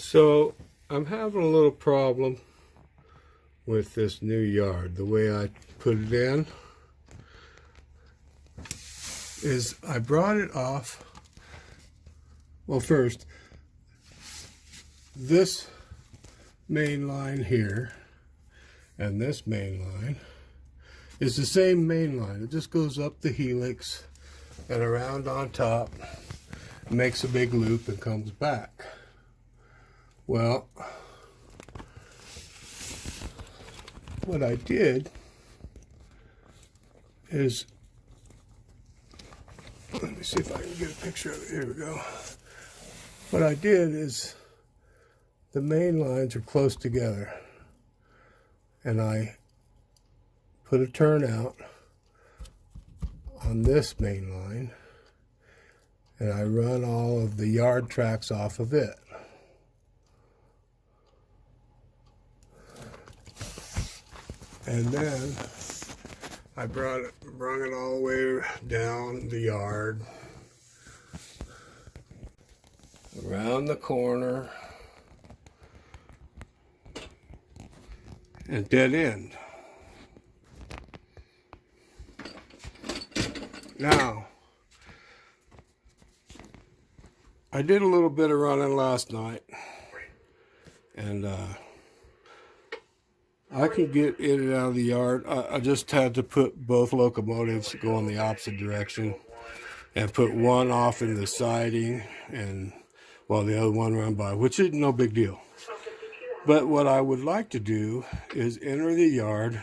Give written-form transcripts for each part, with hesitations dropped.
So I'm having a little problem with this new yard. The way I put it in is I brought it off. Well, first, this main line here and this main line is the same main line. It just goes up the helix and around on top, makes a big loop and comes back. Well, what I did is, let me see if I can get a picture of it. Here we go. What I did is, the main lines are close together, and I put a turnout on this main line, and I run all of the yard tracks off of it. And then I brought it all the way down the yard, around the corner, and dead end. Now, I did a little bit of running last night, and I can get in and out of the yard. I just had to put both locomotives go in the opposite direction and put one off in the siding and while the other one run by, which is no big deal. But what I would like to do is enter the yard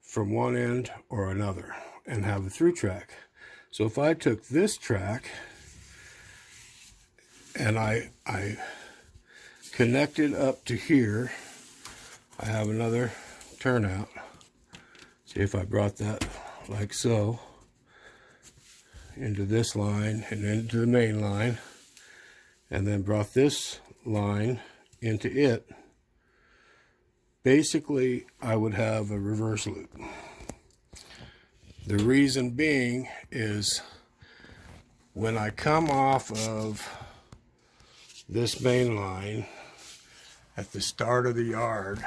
from one end or another and have a through track. So if I took this track and I connected up to here, I have another turnout. See if I brought that like so into this line and into the main line, and then brought this line into it. Basically, I would have a reverse loop. The reason being is when I come off of this main line at the start of the yard,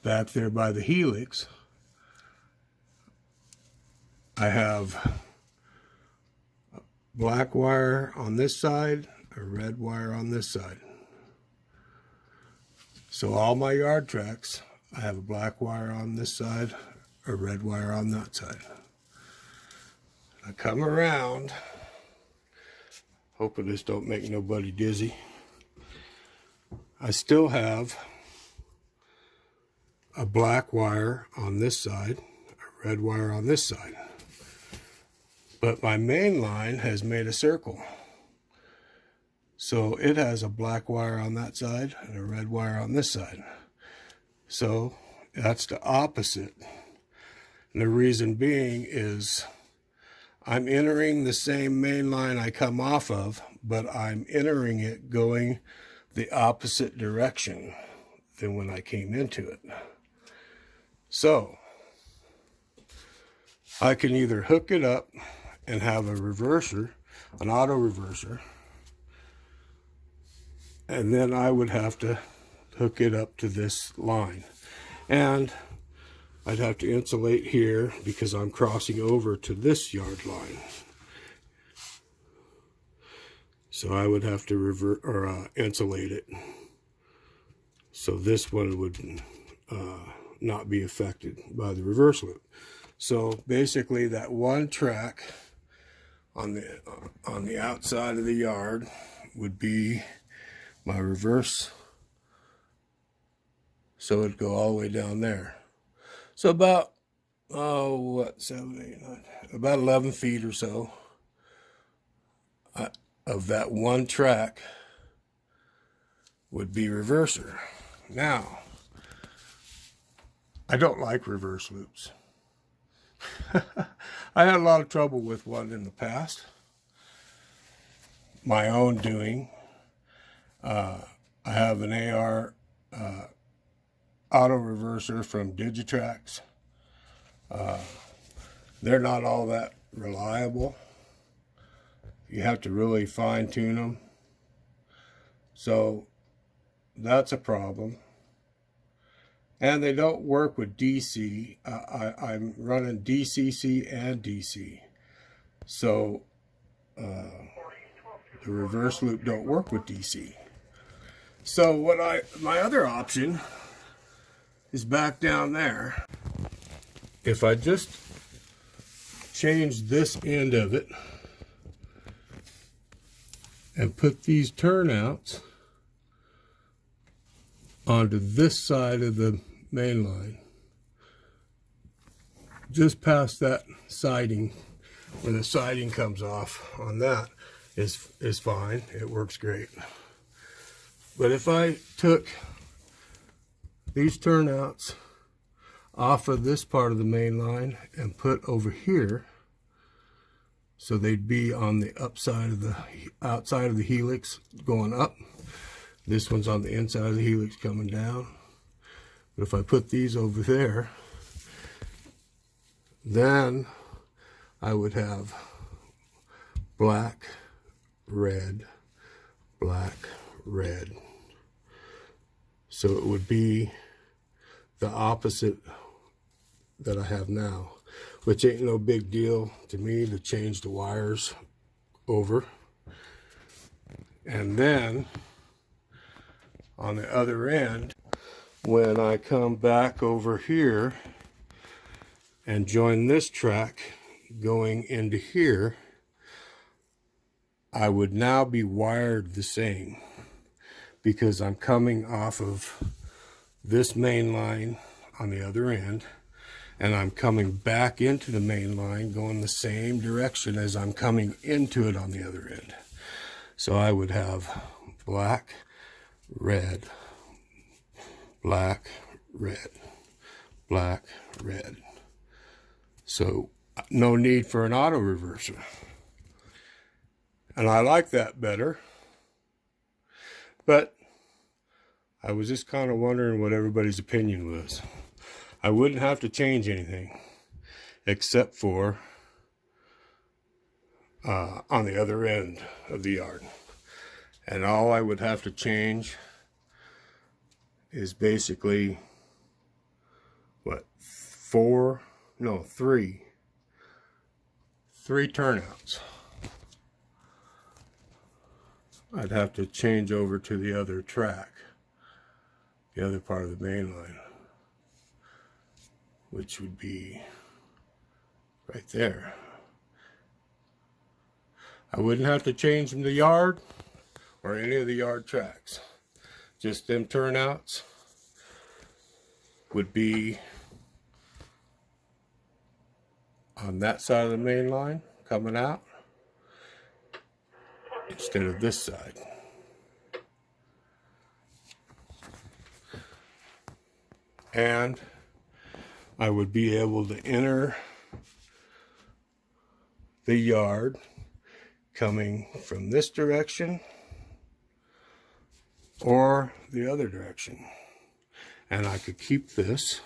back there by the helix, I have a black wire on this side, a red wire on this side. So all my yard tracks, I have a black wire on this side, a red wire on that side. I come around, hoping this don't make nobody dizzy. I still have a black wire on this side, a red wire on this side. But my main line has made a circle. So it has a black wire on that side and a red wire on this side. So that's the opposite. And the reason being is I'm entering the same main line I come off of, but I'm entering it going the opposite direction than when I came into it. So I can either hook it up and have a reverser, an auto reverser, and then I would have to hook it up to this line. And I'd have to insulate here because I'm crossing over to this yard line. So I would have to insulate it. So this one would not be affected by the reverse loop. So basically that one track on the outside of the yard would be my reverse. So it'd go all the way down there. So about, 7, 8, 9, about 11 feet or so of that one track would be reverser. Now, I don't like reverse loops. I had a lot of trouble with one in the past. My own doing. I have an AR auto reverser from Digitrax. They're not all that reliable. You have to really fine tune them. So that's a problem. And they don't work with DC. I'm running DCC and DC. So the reverse loop don't work with DC. So my other option is back down there. If I just change this end of it and put these turnouts onto this side of the main line, just past that siding, where the siding comes off on that is fine. It works great. But if I took these turnouts off of this part of the main line and put over here, so they'd be on the outside of the helix going up. This one's on the inside of the helix coming down. But if I put these over there, then I would have black, red, black, red. So it would be the opposite that I have now, which ain't no big deal to me to change the wires over. And then on the other end, when I come back over here and join this track going into here, I would now be wired the same, because I'm coming off of this main line on the other end, and I'm coming back into the main line going the same direction as I'm coming into it on the other end. So I would have black, red, black, red, black, red. So no need for an auto reverser. And I like that better. But I was just kind of wondering what everybody's opinion was. I wouldn't have to change anything except for on the other end of the yard. And all I would have to change is basically, what, three turnouts. I'd have to change over to the other track, the other part of the main line, which would be right there. I wouldn't have to change the yard or any of the yard tracks. Just them turnouts would be on that side of the main line coming out instead of this side. And I would be able to enter the yard coming from this direction or the other direction. And I could keep this,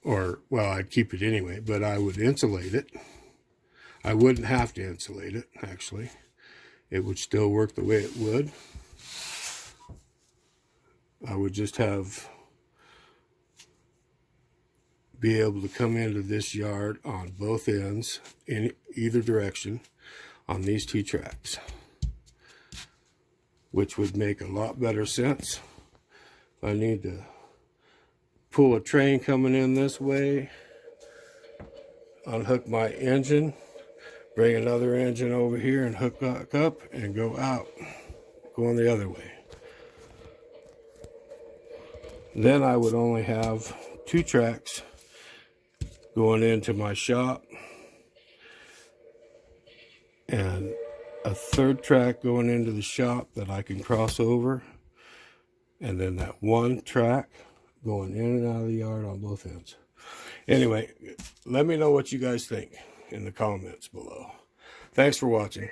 or, well, I'd keep it anyway, but I would insulate it. I wouldn't have to insulate it, actually. It would still work the way it would. I would just be able to come into this yard on both ends, in either direction, on these two tracks, which would make a lot better sense. If I need to pull a train coming in this way, unhook my engine, bring another engine over here and hook back up and go out, going the other way. Then I would only have two tracks going into my shop and a third track going into the shop that I can cross over, and then that one track going in and out of the yard on both ends. Anyway, let me know what you guys think in the comments below. Thanks for watching.